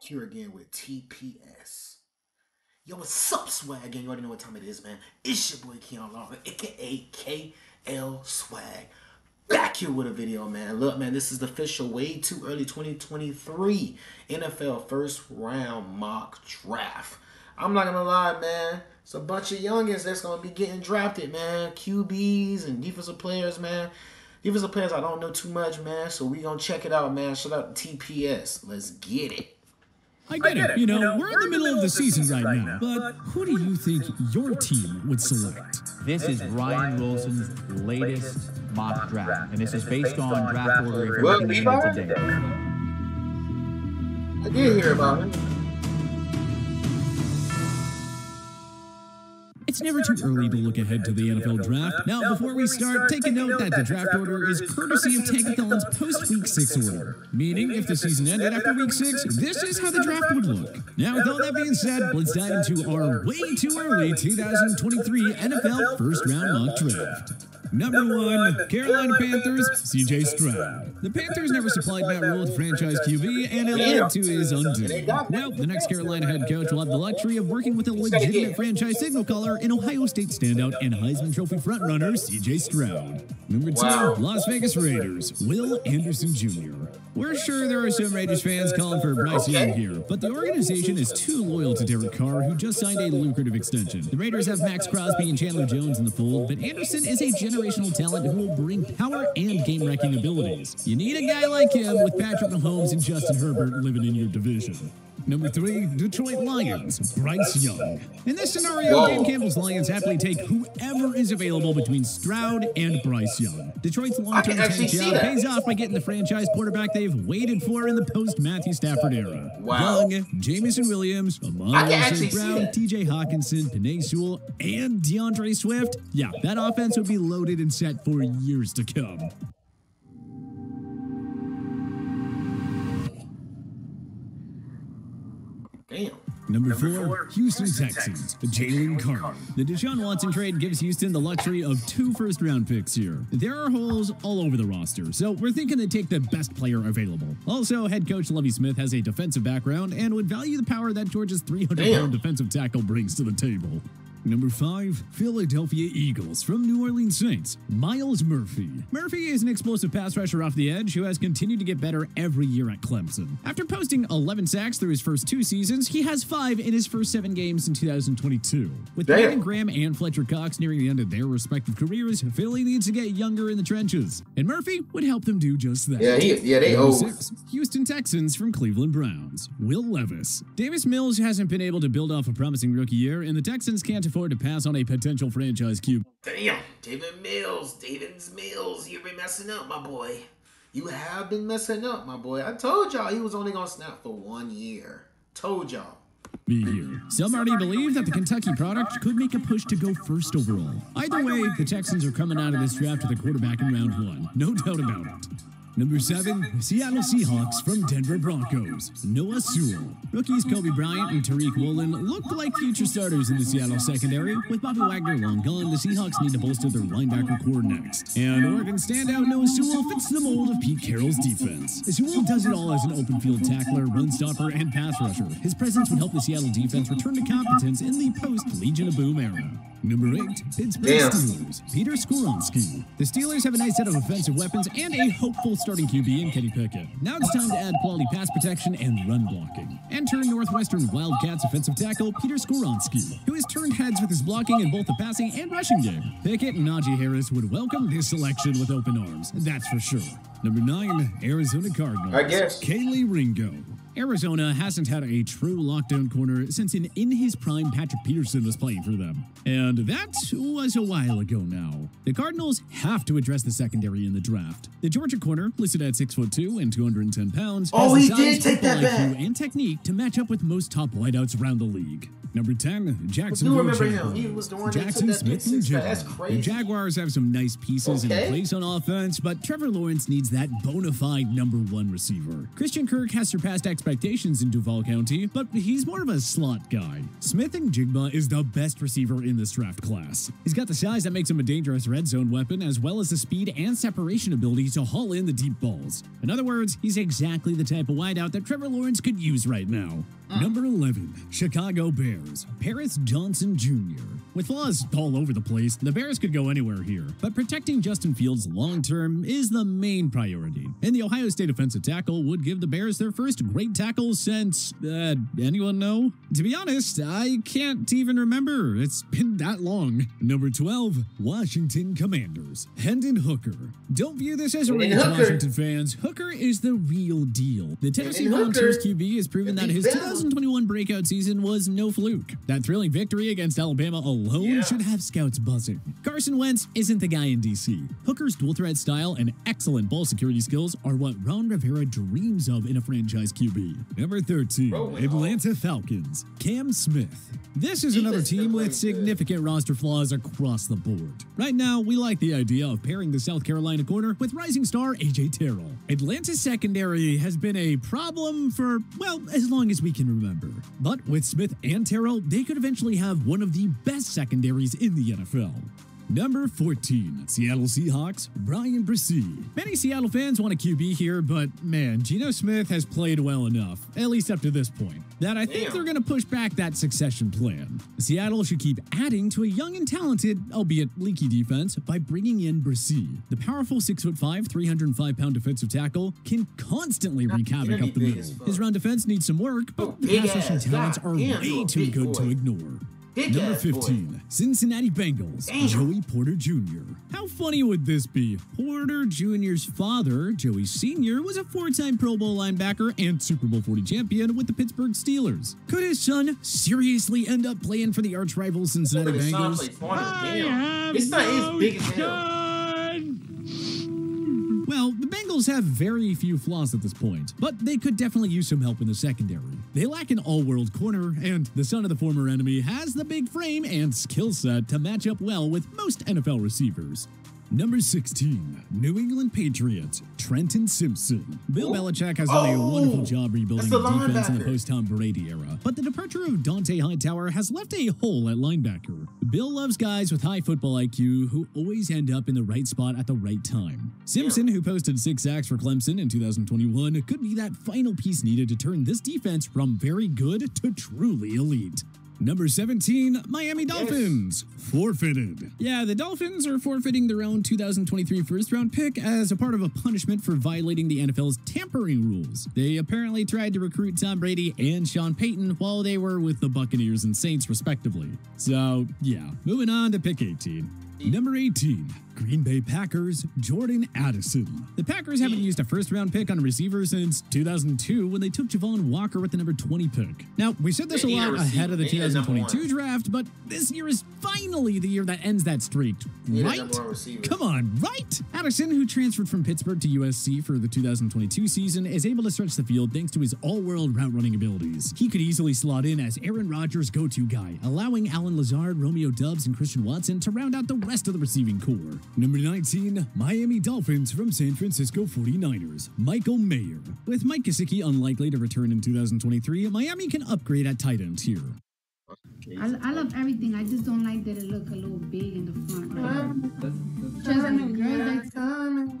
Here again with TPS. Yo, what's up, swag gang? You already know what time it is, man. It's your boy Keon Lawler, aka KL Swag. Back here with a video, man. Look, man, this is the official way too early 2023 NFL first round mock draft. I'm not gonna lie, man. It's a bunch of youngins that's gonna be getting drafted, man. QBs and defensive players, man. Defensive players I don't know too much, man. So we gonna check it out, man. Shout out to TPS. Let's get it. I get it. You know, we're in the middle of the season right now, but who do you think your team would select? This is Ryan Wilson's latest mock draft, and this is based on draft order for today. I did hear about it. It's never too early to look ahead to the NFL draft. Now, before we start, take a note that the draft order is courtesy of Tankathon's post-Week 6 order. Meaning, if the season ended after Week 6, this is how the draft would look. Now, with all that being said, let's dive into our way too early 2023 NFL first-round mock draft. Number 1, Carolina Panthers, C.J. Stroud. The Panthers never supplied Matt Rule with franchise QB, and it led to his undoing. Well, the next Carolina head coach will have the luxury of working with a legitimate franchise signal caller in Ohio State standout and Heisman Trophy frontrunner C.J. Stroud. Number 2, Las Vegas Raiders, Will Anderson Jr. We're sure there are some Raiders fans calling for Bryce Young here, but the organization is too loyal to Derek Carr, who just signed a lucrative extension. The Raiders have Max Crosby and Chandler Jones in the fold, but Anderson is a generational talent who will bring power and game-wrecking abilities. You need a guy like him with Patrick Mahomes and Justin Herbert living in your division. Number 3, Detroit Lions, Bryce Young. In this scenario, Dan Campbell's Lions happily take whoever is available between Stroud and Bryce Young. Detroit's long-term potential pays off by getting the franchise quarterback they've waited for in the post-Matthew Stafford era. Young, Jamison Williams, Amon St. Brown, TJ Hawkinson, Penei Sewell, and DeAndre Swift. Yeah, that offense would be loaded and set for years to come. Damn. Number 4, Houston Texans, JALEN. The Deshaun Watson trade gives Houston the luxury of 2 first-round picks here. There are holes all over the roster, so we're thinking to take the best player available. Also, head coach LEVIS has a defensive background and would value the power that Georgia's 300-pound defensive tackle brings to the table. Number 5, Philadelphia Eagles from New Orleans Saints, Myles Murphy. Murphy is an explosive pass rusher off the edge who has continued to get better every year at Clemson. After posting 11 sacks through his first 2 seasons, he has 5 in his first 7 games in 2022. With Brandon Graham and Fletcher Cox nearing the end of their respective careers, Philly needs to get younger in the trenches, and Murphy would help them do just that. They old. 6, Houston Texans from Cleveland Browns, Will Levis. Davis Mills hasn't been able to build off a promising rookie year, and the Texans can't afford to pass on a potential franchise QB. Damn, David Mills, you've been messing up, my boy. You have been messing up, my boy. I told y'all he was only going to snap for 1 year. Told y'all. Be here. Some already believe that the Kentucky product could make a push to go first overall. Either way, the Texans are coming out of this draft with a quarterback in round 1. No doubt about it. Number 7, Seattle Seahawks from Denver Broncos, Noah Sewell. Rookies Kobe Bryant and Tariq Woolen looked like future starters in the Seattle secondary. With Bobby Wagner long gone, the Seahawks need to bolster their linebacker core next. And Oregon standout Noah Sewell fits the mold of Pete Carroll's defense. Sewell does it all as an open field tackler, run stopper, and pass rusher. His presence would help the Seattle defense return to competence in the post-Legion of Boom era. Number 8, Pittsburgh Steelers, Peter Skoronski. The Steelers have a nice set of offensive weapons and a hopeful starting QB in Kenny Pickett. Now it's time to add quality pass protection and run blocking. Enter Northwestern Wildcats offensive tackle Peter Skoronski, who has turned heads with his blocking in both the passing and rushing game. Pickett and Najee Harris would welcome this selection with open arms, that's for sure. Number 9, Arizona Cardinals, KeLEE Ringo. Arizona hasn't had a true lockdown corner since in his prime Patrick Peterson was playing for them. And that was a while ago now. The Cardinals have to address the secondary in the draft. The Georgia corner, listed at 6'2" and 210 pounds, has the size, football IQ, and technique to match up with most top wideouts around the league. Number 10, I do Jacksonville remember him. Jaguars. He was the one that took Jackson that Smith pick and six. That's Jigba. crazy. The Jaguars have some nice pieces in place on offense, but Trevor Lawrence needs that bona fide #1 receiver. Christian Kirk has surpassed expectations in Duval County, but he's more of a slot guy. Smith and Jigba is the best receiver in this draft class. He's got the size that makes him a dangerous red zone weapon, as well as the speed and separation ability to haul in the deep balls. In other words, he's exactly the type of wideout that Trevor Lawrence could use right now. Number 11, Chicago Bears, Paris Johnson Jr. With flaws all over the place, the Bears could go anywhere here, but protecting Justin Fields long-term is the main priority. And the Ohio State offensive tackle would give the Bears their first great tackle since, anyone know? To be honest, I can't even remember. It's been that long. Number 12, Washington Commanders, Hendon Hooker. Don't view this as a race, Washington fans. Hooker is the real deal. The Tennessee Volunteers QB has proven that his 2021 breakout season was no fluke. That thrilling victory against Alabama alone should have scouts buzzing. Carson Wentz isn't the guy in DC. Hooker's dual threat style and excellent ball security skills are what Ron Rivera dreams of in a franchise QB. Number 13, Atlanta Falcons, Cam Smith. This is another team with significant roster flaws across the board. Right now, we like the idea of pairing the South Carolina corner with rising star AJ Terrell. Atlanta's secondary has been a problem for, well, as long as we can remember. But with Smith and Terrell, they could eventually have one of the best secondaries in the NFL. Number 14, Seattle Seahawks, BRYAN BRESEE. Many Seattle fans want a QB here, but man, Geno Smith has played well enough, at least up to this point, that I think they're going to push back that succession plan. Seattle should keep adding to a young and talented, albeit leaky defense by bringing in BRESEE. The powerful 6'5", 305-pound defensive tackle can constantly wreak havoc up the middle. His run defense needs some work, but the pass rushing talents are way too good to ignore. Number 15, Cincinnati Bengals, Joey Porter Jr. How funny would this be? Porter Jr.'s father, Joey Sr., was a 4-time Pro Bowl linebacker and Super Bowl 40 champion with the Pittsburgh Steelers. Could his son seriously end up playing for the arch-rival Cincinnati Bengals? His son is big as hell. Well, the Bengals have very few flaws at this point, but they could definitely use some help in the secondary. They lack an all-world corner, and the son of the former enemy has the big frame and skill set to match up well with most NFL receivers. Number 16, New England Patriots, Trenton Simpson. Bill Belichick has done a wonderful job rebuilding the defense in the post-Tom Brady era, but the departure of Dante Hightower has left a hole at linebacker. Bill loves guys with high football IQ who always end up in the right spot at the right time. Simpson, who posted 6 sacks for Clemson in 2021, could be that final piece needed to turn this defense from very good to truly elite. Number 17, Miami Dolphins, forfeited. Yeah, the Dolphins are forfeiting their own 2023 first-round pick as a part of a punishment for violating the NFL's tampering rules. They apparently tried to recruit Tom Brady and Sean Payton while they were with the Buccaneers and Saints, respectively. So, yeah, moving on to pick 18. Number 18, Green Bay Packers, Jordan Addison. The Packers haven't used a first-round pick on a receiver since 2002 when they took Javon Walker with the number 20 pick. Now, we said this a lot ahead of the 2022 draft, but this year is finally the year that ends that streak, right? Come on, right? Addison, who transferred from Pittsburgh to USC for the 2022 season, is able to stretch the field thanks to his all-world route-running abilities. He could easily slot in as Aaron Rodgers' go-to guy, allowing Allen Lazard, Romeo Doubs, and Christian Watson to round out the rest of the receiving core. Number 19, Miami Dolphins from San Francisco 49ers, Michael Mayer. With Mike Gesicki unlikely to return in 2023, Miami can upgrade at tight end here. I love everything. I just don't like that it look a little big in the front.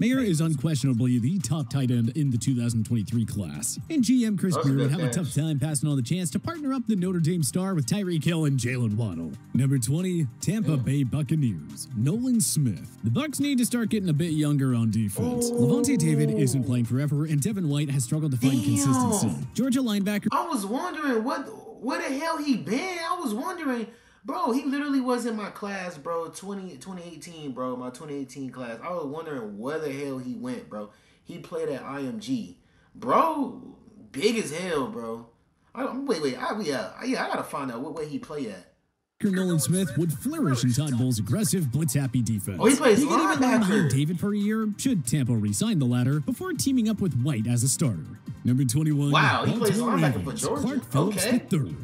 Mayer is unquestionably the top tight end in the 2023 class, and GM Chris Greer would have a tough time passing on the chance to partner up the Notre Dame star with Tyreek Hill and Jalen Waddle. Number 20, Tampa Bay Buccaneers, Nolan Smith. The Bucs need to start getting a bit younger on defense. Levante David isn't playing forever, and Devin White has struggled to find consistency. Georgia linebacker. I was wondering where the hell he been? I was wondering, bro, he literally was in my class, bro, 2018, bro, my 2018 class. I was wondering where the hell he went, bro. He played at IMG. Bro, big as hell, bro. I gotta find out where he play at. Nolan Smith would flourish in Todd Bowles' aggressive, blitz-happy defense. Oh, he plays He could even run behind linebacker. David for a year, should Tampa re-sign the latter, before teaming up with White as a starter. Number 21, Wow, he plays Baltimore linebacker for Ravens, Georgia. Clark Phillips Okay. III.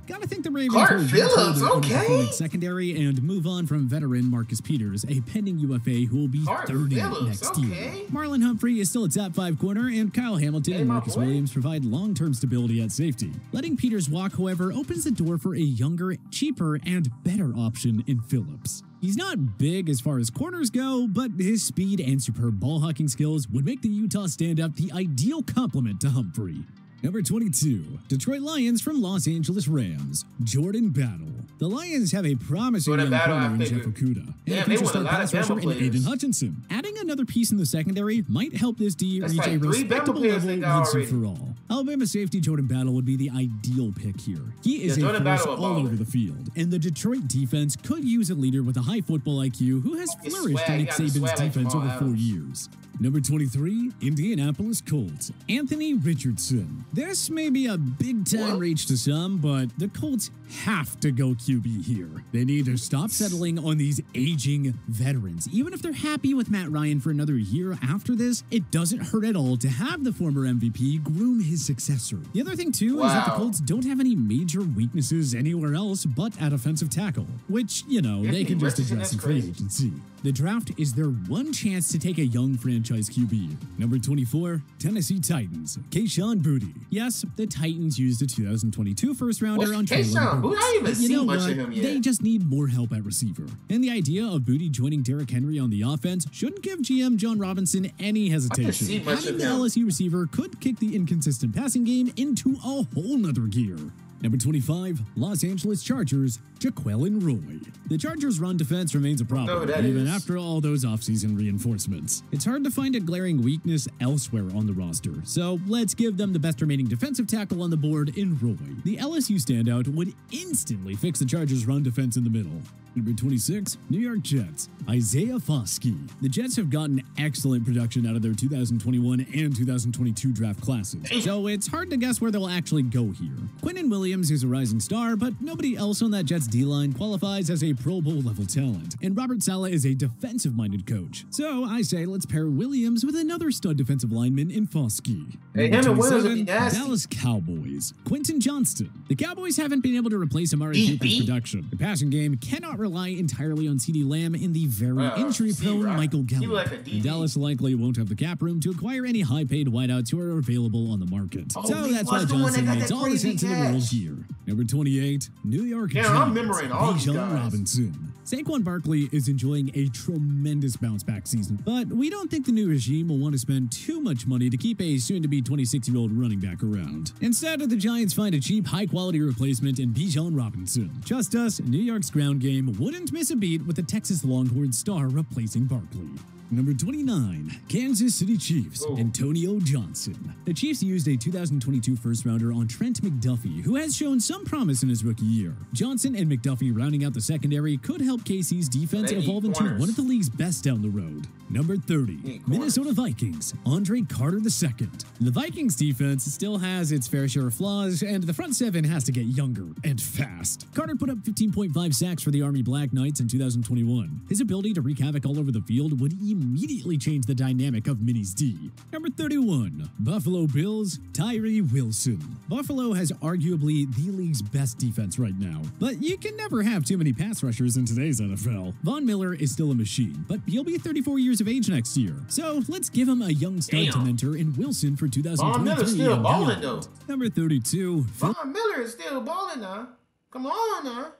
Gotta think the Ravens Clark will Phillips, their okay. underperforming secondary and move on from veteran Marcus Peters, a pending UFA who will be Clark 30 Phillips, next okay. year. Marlon Humphrey is still a top 5 corner, and Kyle Hamilton and my Marcus boy. Williams provide long-term stability at safety. Letting Peters walk, however, opens the door for a younger, cheaper, and better option in Phillips. He's not big as far as corners go, but his speed and superb ball hawking skills would make the Utah stand-up the ideal complement to Humphrey. Number 22, Detroit Lions from Los Angeles Rams, Jordan Battle. The Lions have a promising young corner in Jeff Okudah, and Damn, a they future won a star lot pass of rusher Bama in players. Aiden Hutchinson. Adding another piece in the secondary might help this D That's reach like a 3 Bama respectable players level they got once and already. for all. Alabama safety Jordan Battle would be the ideal pick here. He is a Jordan force Battle a all baller. over the field, and the Detroit defense could use a leader with a high football IQ who has His flourished swag, in Nick he got the Saban's swag like defense Jamal over 4 Adams. years. Number 23, Indianapolis Colts, Anthony Richardson. This may be a big-time reach to some, but the Colts have to go QB here. They need to stop settling on these aging veterans. Even if they're happy with Matt Ryan for another year after this, it doesn't hurt at all to have the former MVP groom his successor. The other thing, too, is that the Wow. Colts don't have any major weaknesses anywhere else but at offensive tackle, which, you know, they can just Richardson, address in that's free crazy. agency. The draft is their one chance to take a young franchise QB. Number 24, Tennessee Titans, Kayshon Boutte. Yes, the Titans used a 2022 first-rounder on What's Traylon Kayshon Boutte? I Burks. ain't even But you seen know much what? of him yet. They just need more help at receiver. And the idea of Boutte joining Derrick Henry on the offense shouldn't give GM John Robinson any hesitation. see much Having of the him. LSU receiver could kick the inconsistent passing game into a whole nother gear. Number 25, Los Angeles Chargers, Jaquelin Roy. The Chargers' run defense remains a problem, who that even is. after all those offseason reinforcements. It's hard to find a glaring weakness elsewhere on the roster, so let's give them the best remaining defensive tackle on the board in Roy. The LSU standout would instantly fix the Chargers' run defense in the middle. Number 26, New York Jets, Isaiah Foskey. The Jets have gotten excellent production out of their 2021 and 2022 draft classes, so it's hard to guess where they'll actually go here. Quentin Williams is a rising star, but nobody else on that Jets D-line qualifies as a Pro Bowl level talent, and Robert Saleh is a defensive-minded coach. So I say let's pair Williams with another stud defensive lineman in Foskey. Hey, Number him and Williams would be 27, nasty. Dallas Cowboys, Quentin Johnston. The Cowboys haven't been able to replace Amari Beat, Cooper's beat. production. The passing game cannot rely entirely on CeeDee Lamb in the very injury-prone C-Rock. Michael He Gallup. like a DB. And Dallas likely won't have the cap room to acquire any high-paid wideouts who are available on the market. Oh, So he that's why was the one that Johnson got makes that all the crazy sense in the catch. world here. Number 28, New York Damn, Giants, I'm remembering all these Bijan guys. Robinson. Saquon Barkley is enjoying a tremendous bounce-back season, but we don't think the new regime will want to spend too much money to keep a soon-to-be 26-year-old running back around. Instead, the Giants find a cheap, high-quality replacement in Bijan Robinson. Just us, New York's ground game wouldn't miss a beat with the Texas Longhorn star replacing Barkley. Number 29, Kansas City Chiefs, Antonio Johnson. The Chiefs used a 2022 first-rounder on Trent McDuffie, who has shown some promise in his rookie year. Johnson and McDuffie rounding out the secondary could help KC's defense They need evolve into corners. one of the league's best down the road. Number 30, Need corners. Minnesota Vikings, Andre Carter II. The Vikings defense still has its fair share of flaws, and the front seven has to get younger and fast. Carter put up 15.5 sacks for the Army Black Knights in 2021. His ability to wreak havoc all over the field would immediately change the dynamic of Minis D. Number 31, Buffalo Bills, Tyree Wilson. Buffalo has arguably the league's best defense right now, but you can never have too many pass rushers in today's NFL. Von Miller is still a machine, but he'll be 34 years of age next year. So let's give him a young stud to Damn. mentor in Wilson for 2023 Von Miller's still and balling, beyond. though. Number 32, Von Miller is still balling now. Come on now.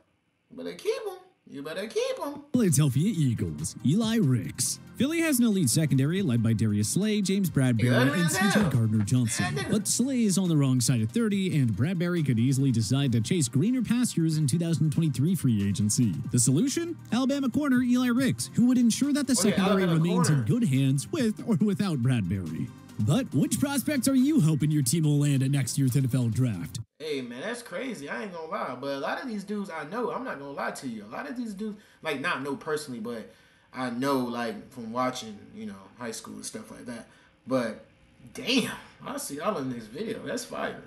You better keep him. You better keep him. Philadelphia Eagles, Eli Ricks. Philly has an elite secondary led by Darius Slay, James Bradbury, Yeah, and yeah. CJ Gardner-Johnson. Yeah. But Slay is on the wrong side of 30, and Bradbury could easily decide to chase greener pastures in 2023 free agency. The solution? Alabama corner Eli Ricks, who would ensure that the secondary Alabama remains corner. in good hands with or without Bradbury. But which prospects are you hoping your team will land at next year's NFL draft? Hey, man, that's crazy. I ain't gonna lie. But a lot of these dudes I know, I'm not gonna lie to you. A lot of these dudes, like, not know personally, but I know, like, from watching, you know, high school and stuff like that. But, damn, I see all in this video. That's fire.